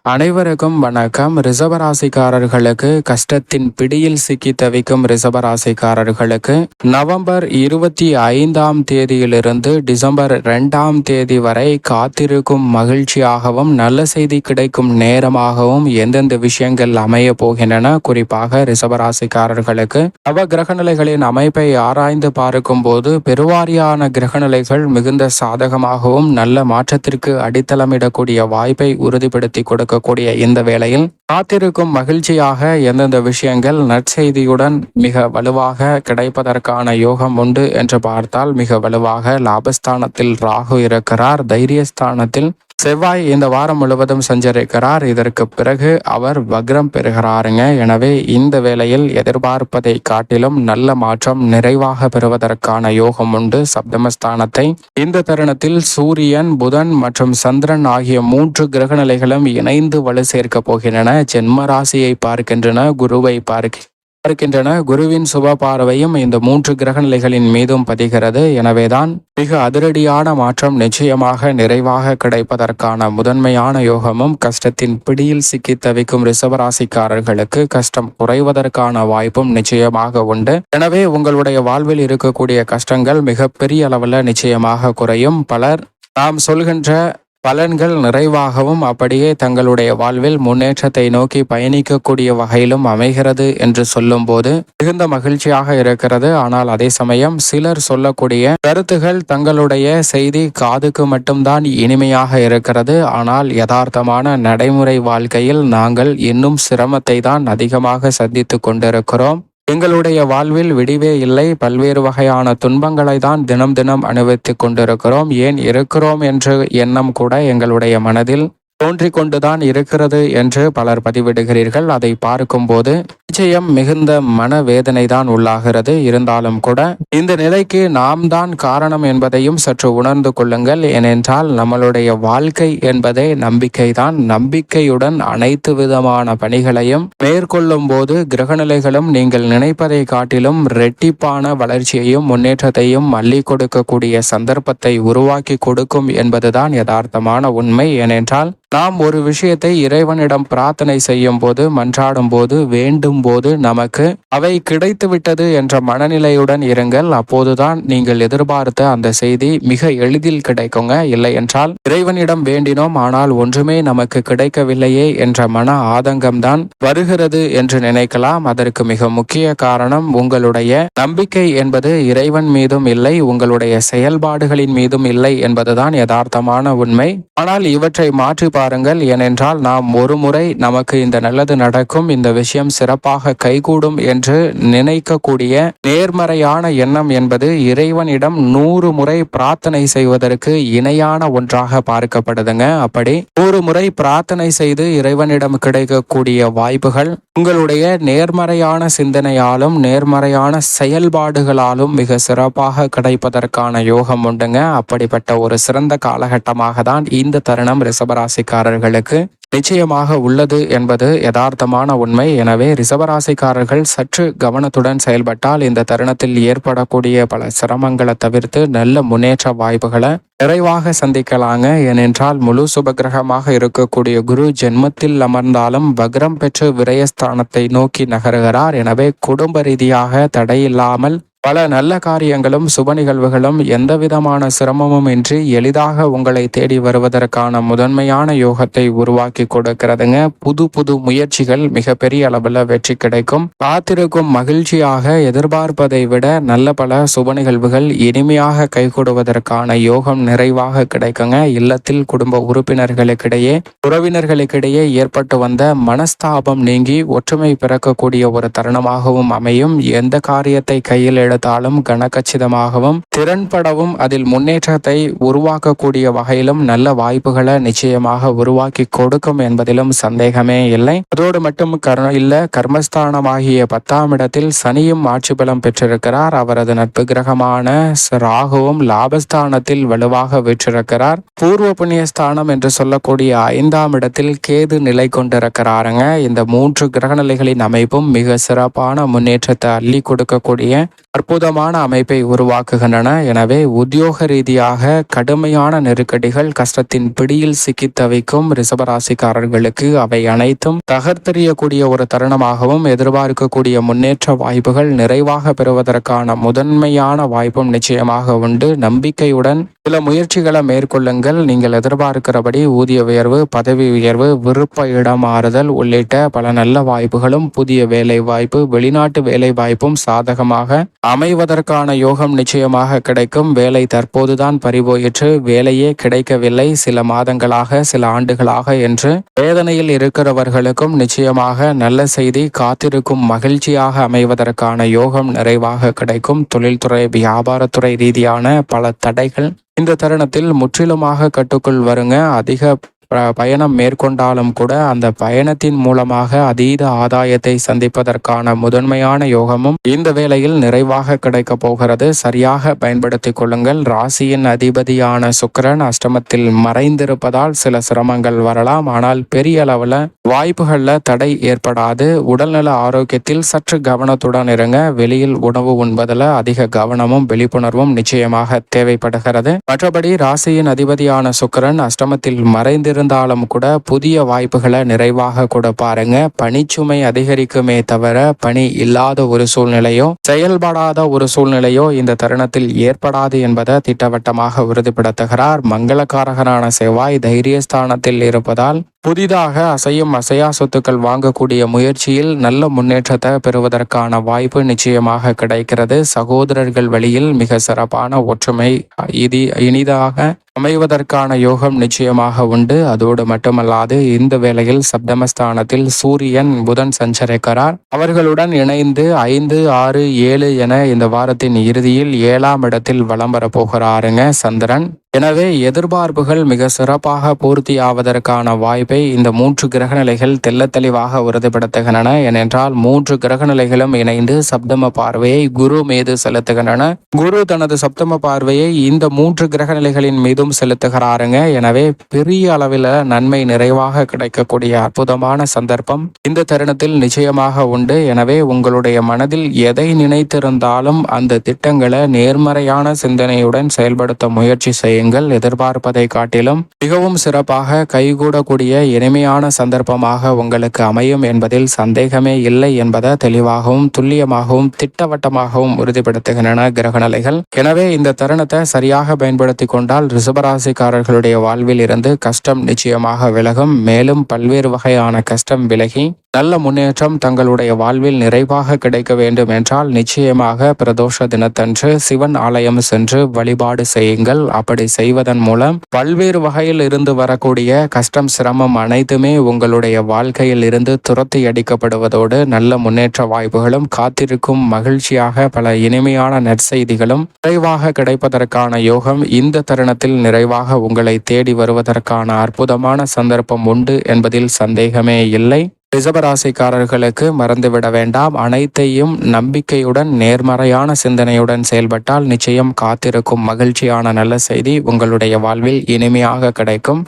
அனைவருக்கும் வணக்கம். ரிஷபராசிக்காரர்களுக்கு கஷ்டத்தின் பிடியில் சிக்கி தவிக்கும் ரிஷபராசிக்காரர்களுக்கு நவம்பர் 25ஆம் தேதியிலிருந்து டிசம்பர் 2ஆம் தேதி வரை காத்திருக்கும் மகிழ்ச்சியாகவும் நல்ல செய்தி கிடைக்கும் நேரமாகவும் எந்தெந்த விஷயங்கள் அமைய போகின்றன. குறிப்பாக ரிஷபராசிக்காரர்களுக்கு நவ கிரகநிலைகளின் அமைப்பை ஆராய்ந்து பார்க்கும் போது பெருவாரியான கிரகநிலைகள் மிகுந்த சாதகமாகவும் நல்ல மாற்றத்திற்கு அடித்தளமிடக்கூடிய வாய்ப்பை உறுதிப்படுத்தி கொடுக்கக்கூடிய இந்த வேளையில் காத்திருக்கும் மகிழ்ச்சியாக எந்தெந்த விஷயங்கள் நற்செய்தியுடன் மிக வலுவாக கிடைப்பதற்கான யோகம் உண்டு என்று பார்த்தால், மிக வலுவாக லாபஸ்தானத்தில் ராகு இருக்கிறார். தைரியஸ்தானத்தில் செவ்வாய் இந்த வாரம் முழுவதும் சஞ்சரிக்கிறார். இதற்கு பிறகு அவர் வக்ரம் பெறுகிறாருங்க. எனவே இந்த வேளையில் எதிர்பார்ப்பதை காட்டிலும் நல்ல மாற்றம் நிறைவாக பெறுவதற்கான யோகம் உண்டு. சப்தமஸ்தானத்தை இந்த தருணத்தில் சூரியன், புதன் மற்றும் சந்திரன் ஆகிய 3 கிரகநிலைகளும் இணைந்து வலு சேர்க்க போகின்றன. ஜென்ம ராசியை பார்க்கின்றன, குருவை பார்க்கின்றன. குருவின் சுப பார்வையும் இந்த 3 கிரகநிலைகளின் மீதும் பதிகிறது. எனவேதான் மிக அதிரடியான மாற்றம் நிச்சயமாக நிறைவாக கிடைப்பதற்கான முதன்மையான யோகமும் கஷ்டத்தின் பிடியில் சிக்கி தவிக்கும் ரிஷபராசிக்காரர்களுக்கு கஷ்டம் குறைவதற்கான வாய்ப்பும் நிச்சயமாக உண்டு. எனவே உங்களுடைய வாழ்வில் இருக்கக்கூடிய கஷ்டங்கள் மிக பெரிய அளவில் நிச்சயமாக குறையும். பலர் நாம் சொல்கின்ற பலன்கள் நிறைவாகவும் அப்படியே தங்களுடைய வாழ்வில் முன்னேற்றத்தை நோக்கி பயணிக்கக்கூடிய வகையிலும் அமைகிறது என்று சொல்லும் போது மிகுந்த மகிழ்ச்சியாக இருக்கிறது. ஆனால் அதே சமயம் சிலர் சொல்லக்கூடிய கருத்துகள் தங்களுடைய செய்தி காதுக்கு மட்டும்தான் இனிமையாக இருக்கிறது. ஆனால் யதார்த்தமான நடைமுறை வாழ்க்கையில் நாங்கள் இன்னும் சிரமத்தை தான் அதிகமாக சந்தித்து கொண்டிருக்கிறோம். எங்களுடைய வாழ்வில் விடிவே இல்லை. பல்வேறு வகையான துன்பங்களை தான் தினம் தினம் அனுபவித்துக் கொண்டிருக்கிறோம். ஏன் இருக்கிறோம் என்ற எண்ணம் கூட எங்களுடைய மனதில் தோன்றிக் கொண்டுதான் இருக்கிறது என்று பலர் பதிவிடுகிறீர்கள். அதை பார்க்கும்போது நிச்சயம் மிகுந்த மனவேதனை தான் உள்ளாகிறது. இருந்தாலும் கூட இந்த நிலைக்கு நாம் தான் காரணம் என்பதையும் சற்று உணர்ந்து கொள்ளுங்கள். ஏனென்றால் நம்மளுடைய வாழ்க்கை என்பதே நம்பிக்கை தான். நம்பிக்கையுடன் அனைத்து விதமான பணிகளையும் மேற்கொள்ளும் போது கிரகநிலைகளும் நீங்கள் நினைப்பதை காட்டிலும் இரட்டிப்பான வளர்ச்சியையும் முன்னேற்றத்தையும் அள்ளி கொடுக்கக்கூடிய சந்தர்ப்பத்தை உருவாக்கி கொடுக்கும் என்பதுதான் யதார்த்தமான உண்மை. ஏனென்றால் நாம் ஒரு விஷயத்தை இறைவனிடம் பிரார்த்தனை செய்யும் போது, மன்றாடும் போது, வேண்டும் போது நமக்கு அவை கிடைத்து விட்டது என்ற மனநிலையுடன் இருங்கள். அப்போதுதான் நீங்கள் எதிர்பார்த்த அந்த செய்தி மிக எளிதில் கிடைக்குங்க. இல்லை என்றால் இறைவனிடம் வேண்டினோம், ஆனால் ஒன்றுமே நமக்கு கிடைக்கவில்லையே என்ற மன ஆதங்கம்தான் வருகிறது என்று நினைக்கலாம். அதற்கு மிக முக்கிய காரணம் உங்களுடைய நம்பிக்கை என்பது இறைவன் மீதும் இல்லை, உங்களுடைய செயல்பாடுகளின் மீதும் இல்லை என்பதுதான் யதார்த்தமான உண்மை. ஆனால் இவற்றை மாற்றி பாருங்கள். ஏனென்றால் நாம் ஒரு முறை நமக்கு இந்த நல்லது நடக்கும், இந்த விஷயம் சிறப்பாக கைகூடும் என்று நினைக்கக்கூடிய நேர்மறையான எண்ணம் என்பது இறைவனிடம் 100 முறை பிரார்த்தனை செய்வதற்கு இணையான ஒன்றாக பார்க்கப்படுதுங்க. அப்படி 100 முறை பிரார்த்தனை செய்து இறைவனிடம் கிடைக்கக்கூடிய வாய்ப்புகள் உங்களுடைய நேர்மறையான சிந்தனையாலும் நேர்மறையான செயல்பாடுகளாலும் மிக சிறப்பாக கிடைப்பதற்கான யோகம் உண்டுங்க. அப்படிப்பட்ட ஒரு சிறந்த காலகட்டமாக தான் இந்த தருணம் ரிஷபராசிக்காரர்களுக்கு நிச்சயமாக உள்ளது என்பது யதார்த்தமான உண்மை. எனவே ரிஷபராசிக்காரர்கள் சற்று கவனத்துடன் செயல்பட்டால் இந்த தருணத்தில் ஏற்படக்கூடிய பல சிரமங்களை தவிர்த்து நல்ல முன்னேற்ற வாய்ப்புகளை நிறைவாக சந்திக்கலாங்க. ஏனென்றால் முழு சுபகிரகமாக இருக்கக்கூடிய குரு ஜென்மத்தில் அமர்ந்தாலும் வக்ரம் பெற்று விரயஸ்தானத்தை நோக்கி நகருகிறார். எனவே குடும்ப ரீதியாக தடையில்லாமல் பல நல்ல காரியங்களும் சுப நிகழ்வுகளும் எந்த விதமான சிரமமும் இன்றி எளிதாக உங்களை தேடி வருவதற்கான முதன்மையான யோகத்தை உருவாக்கி கொடுக்கிறதுங்க. புது முயற்சிகள் மிகப்பெரிய அளவில் வெற்றி கிடைக்கும். காத்திருக்கும் மகிழ்ச்சியாக எதிர்பார்ப்பதை விட நல்ல பல சுப நிகழ்வுகள் இனிமையாக கைகூடுவதற்கான யோகம் நிறைவாக கிடைக்குங்க. இல்லத்தில் குடும்ப உறுப்பினர்களுக்கிடையே உறவினர்களுக்கிடையே ஏற்பட்டு வந்த மனஸ்தாபம் நீங்கி ஒற்றுமை பிறக்கக்கூடிய ஒரு தருணமாகவும் அமையும். எந்த காரியத்தை கையில் எடுத்தாலும் கனகச்சிதமாகவும் திறன்படவும் அதில் முன்னேற்றத்தை உருவாக்கக்கூடிய வகையிலும் நல்ல வாய்ப்புகளை நிச்சயமாக உருவாக்கி கொடுக்கும் என்பதிலும் சந்தேகமே இல்லை. அதோடு மட்டும் கர்மஸ்தானமாகிய 10ஆம் இடத்தில் சனியும் ஆட்சி பலம் பெற்றிருக்கிறார். அவரது நட்பு கிரகமான ராகுவும் லாபஸ்தானத்தில் வலுவாக வீற்றிருக்கிறார். பூர்வ புண்ணியஸ்தானம் என்று சொல்லக்கூடிய 5ஆம் இடத்தில் கேது நிலை கொண்டிருக்கிறாருங்க. இந்த 3 கிரகநிலைகளின் அமைப்பும் மிக சிறப்பான முன்னேற்றத்தை அள்ளி கொடுக்கக்கூடிய அற்புதமான அமைப்பை உருவாக்குகின்றன. எனவே உத்தியோக ரீதியாக கடுமையான நெருக்கடிகள், கஷ்டத்தின் பிடியில் சிக்கி தவிக்கும் ரிஷபராசிக்காரர்களுக்கு அவை அனைத்தும் தகர்த்தெறியக்கூடிய ஒரு தருணமாகவும், எதிர்பார்க்கக்கூடிய முன்னேற்ற வாய்ப்புகள் நிறைவாக பெறுவதற்கான முதன்மையான வாய்ப்பும் நிச்சயமாக உண்டு. நம்பிக்கையுடன் சில முயற்சிகளை மேற்கொள்ளுங்கள். நீங்கள் எதிர்பார்க்கிறபடி ஊதிய உயர்வு, பதவி உயர்வு, விருப்ப இடம் மாறுதல் உள்ளிட்ட பல நல்ல வாய்ப்புகளும், புதிய வேலை வாய்ப்பு, வெளிநாட்டு வேலை வாய்ப்பும் சாதகமாக அமைவதற்கான யோகம் நிச்சயமாக கிடைக்கும். வேலை தற்போதுதான் பறிபோயிற்று, வேலையே கிடைக்கவில்லை, சில மாதங்களாக, சில ஆண்டுகளாக என்று வேதனையில் இருக்கிறவர்களுக்கும் நிச்சயமாக நல்ல செய்தி காத்திருக்கும். மகிழ்ச்சியாக அமைவதற்கான யோகம் நிறைவாக கிடைக்கும். தொழில்துறை, வியாபாரத்துறை ரீதியான பல தடைகள் இந்த தருணத்தில் முற்றிலுமாக கட்டுக்குள் வருங்க. அதிக பயணம் மேற்கொண்டாலும் கூட அந்த பயணத்தின் மூலமாக அதீத ஆதாயத்தை சந்திப்பதற்கான முதன்மையான யோகமும் இந்த வேளையில் நிறைவாக கிடைக்க போகிறது. சரியாக பயன்படுத்திக் கொள்ளுங்கள். ராசியின் அதிபதியான சுக்கிரன் அஷ்டமத்தில் மறைந்திருப்பதால் சில சிரமங்கள் வரலாம். ஆனால் பெரிய அளவில் வாய்ப்புகள்ல தடை ஏற்படாது. உடல்நல ஆரோக்கியத்தில் சற்று கவனத்துடன் இருங்க. வெளியில் உணவு உண்பதில் அதிக கவனமும் விழிப்புணர்வும் நிச்சயமாக தேவைப்படுகிறது. மற்றபடி ராசியின் அதிபதியான சுக்கிரன் அஷ்டமத்தில் இருந்தாலும் கூட புதிய வாய்ப்புகளை நிறைவாக கூட பாருங்க. பணிச்சுமை அதிகரிக்குமே தவிர பணி இல்லாத ஒரு சூழ்நிலையோ, செயல்படாத ஒரு சூழ்நிலையோ இந்த தருணத்தில் ஏற்படாது என்பதை திட்டவட்டமாக உறுதிப்படுத்துகிறார். மங்களகாரகரான செவ்வாய் தைரியஸ்தானத்தில் இருப்பதால் புதிதாக அசையும் அசையா சொத்துக்கள் வாங்கக்கூடிய முயற்சியில் நல்ல முன்னேற்றத்தை பெறுவதற்கான வாய்ப்பு நிச்சயமாக கிடைக்கிறது. சகோதரர்கள் வழியில் மிக சிறப்பான ஒற்றுமை இனிதாக அமைவதற்கான யோகம் நிச்சயமாக உண்டு. அதோடு மட்டுமல்லாது இந்த வேளையில் சப்தமஸ்தானத்தில் சூரியன், புதன் சஞ்சரிக்கிறார். அவர்களுடன் இணைந்து 5, 6, 7 என இந்த வாரத்தின் இறுதியில் 7ஆம் இடத்தில் வலம் வரப்போகிறாருங்க சந்திரன். எனவே எதிர்பார்ப்புகள் மிக சிறப்பாக பூர்த்தி ஆவதற்கான வாய்ப்பை இந்த 3 கிரகநிலைகள் தெல்ல தெளிவாக உறுதிப்படுத்துகின்றன. ஏனென்றால் 3 கிரகநிலைகளும் இணைந்து சப்தம பார்வையை குரு மீது செலுத்துகின்றன. குரு தனது சப்தம பார்வையை இந்த 3 கிரகநிலைகளின் மீதும் செலுத்துகிறாருங்க. எனவே பெரிய அளவில் நன்மை நிறைவாக கிடைக்கக்கூடிய அற்புதமான சந்தர்ப்பம் இந்த தருணத்தில் நிச்சயமாக உண்டு. எனவே உங்களுடைய மனதில் எதை நினைத்திருந்தாலும் அந்த திட்டங்களை நேர்மறையான சிந்தனையுடன் செயல்படுத்த முயற்சி செய்ய எதிர்பார்ப்பதை காட்டிலும் மிகவும் சிறப்பாக கைகூடக்கூடிய இனிமையான சந்தர்ப்பமாக உங்களுக்கு அமையும் என்பதில் சந்தேகமே இல்லை என்பதை தெளிவாகவும் துல்லியமாகவும் திட்டவட்டமாகவும் உறுதிப்படுத்துகின்றன கிரகநிலைகள். எனவே இந்த தருணத்தை சரியாக பயன்படுத்தி கொண்டால் ரிஷபராசிக்காரர்களுடைய வாழ்வில் இருந்து கஷ்டம் நிச்சயமாக விலகும். மேலும் பல்வேறு வகையான கஷ்டம் விலகி நல்ல முன்னேற்றம் தங்களுடைய வாழ்வில் நிறைவாக கிடைக்க வேண்டும் என்றால் நிச்சயமாக பிரதோஷ தினத்தன்று சிவன் ஆலயம் சென்று வழிபாடு செய்யுங்கள். அப்படி செய்வதன் மூலம் பல்வேறு வகையில் இருந்து வரக்கூடிய கஷ்டம், சிரமம் அனைத்துமே உங்களுடைய வாழ்க்கையில் இருந்து துரத்தி அடிக்கப்படுவதோடு நல்ல முன்னேற்ற வாய்ப்புகளும் காத்திருக்கும். மகிழ்ச்சியாக பல இனிமையான நற்செய்திகளும் நிறைவாக கிடைப்பதற்கான யோகம் இந்த தருணத்தில் நிறைவாக உங்களை தேடி வருவதற்கான அற்புதமான சந்தர்ப்பம் உண்டு என்பதில் சந்தேகமே இல்லை. ரிஷபராசிக்காரர்களுக்கு மறந்துவிட வேண்டாம். அனைத்தையும் நம்பிக்கையுடன் நேர்மறையான சிந்தனையுடன் செயல்பட்டால் நிச்சயம் காத்திருக்கும் மகிழ்ச்சியான நல்ல செய்தி உங்களுடைய வாழ்வில் இனிமையாக கிடைக்கும்.